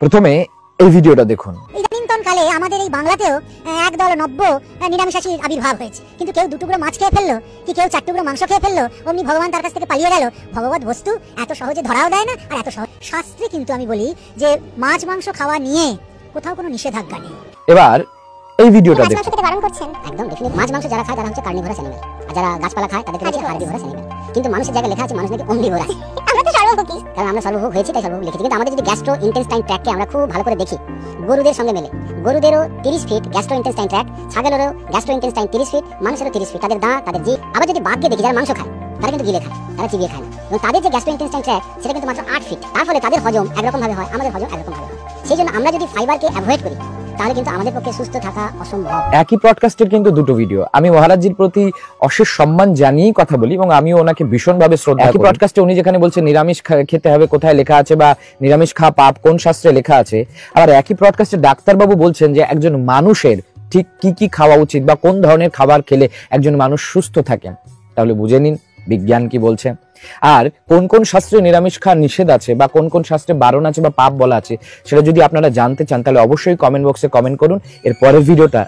প্রথমে এই ভিডিওটা দেখুন। ইদানিংতন কালে আমাদের এই বাংলাতেও একদল নব্য নিরামিষাশীর আবির্ভাব হয়েছে, কিন্তু কেউ দুটুকরো মাছ খেয়ে ফেললো কি কেউ চার টুকরো মাংস খেয়ে ফেললো, অমনি ভগবান তার কাছ থেকে পালিয়ে গেল। ভগবত বস্তু এত সহজে ধরাও দেয় না, আর এত সহজ শাস্ত্রে কিন্তু আমি বলি যে মাছ মাংস খাওয়া নিয়ে কোথাও কোনো নিষেধাজ্ঞা নেই। এবার এই ভিডিওটা দেখুন। বারণ করছেন একদম ডেফিনেট। মাছ মাংস যারা খায় তারা হচ্ছে কার্নিভোরাস অ্যানিমাল, আর যারা গাছপালা খায় তাদের হচ্ছে হার্বিভোরাস অ্যানিমাল। কিন্তু মানুষের জায়গায় লেখা আছে মানুষ নাকি অমনিভোরাস। আমরা তো সর্বভোগী, কারণ আমরা সর্বভোগ হয়েছি তাই সর্বভোগ লিখেছি। কিন্তু আমাদের যদি গ্যাস্ট্রো ইন্টেস্টাইন ট্র্যাককে আমরা খুব ভালো করে দেখি, গরুদের সঙ্গে মেলে, গরুদেরও 30 ফিট গ্যাস্ট্রো ইন্টেস্টাইন ট্র্যাক, ছাগলেরও গ্যাস্ট্রো ইন্টেস্টাইন 30 ফিট, মানুষেরও 30 ফিট, তাদের দাঁত, তাদের জিভ। আবার যদি বাঘকে দেখি যারা মাংস খায় তারা কিন্তু গিলে খায়, তারা চিবিয়ে খায় না, এবং তাদের যে গ্যাস্ট্রো ইন্টেস্টাইন ট্র্যাক সেটা কিন্তু মাত্র 8 ফিট। তার ফলে তাদের হজম একরকম ভাবে হয়, আমাদের হজম একরকম ভাবে হয়। সেই জন্য আমরা যদি ফাইবারকে অ্যাভয়েড করি তাহলে কিন্তু আমাদের পক্ষে সুস্থ থাকা অসম্ভব। একই পডকাস্টের কিন্তু দুটো ভিডিও। আমি মহারাজজির প্রতি অশেষ সম্মান জানিয়েই কথা বলি এবং আমিও ওনাকে ভীষণভাবে শ্রদ্ধা করি। একই পডকাস্টে উনি যেখানে বলছেন নিরামিষ খেতে হবে, কোথায় লেখা আছে, বা নিরামিষ খাওয়া পাপ কোন শাস্ত্রে লেখা আছে, আবার একই পডকাস্টে ডাক্তারবাবু বলছেন যে একজন মানুষের ঠিক কি কি খাওয়া উচিত বা কোন ধরনের খাবার খেলে একজন মানুষ সুস্থ থাকেন। তাহলে বুঝে নিন বিজ্ঞান কি বলছে, আর কোন কোন শাস্ত্রে নিরামিষ খাওয়া নিষেধ আছে বা কোন কোন শাস্ত্রে বারণ আছে বা পাপ বলা আছে, সেটা যদি আপনারা জানতে চান তাহলে অবশ্যই কমেন্ট বক্সে কমেন্ট করুন। এর পরের ভিডিওটা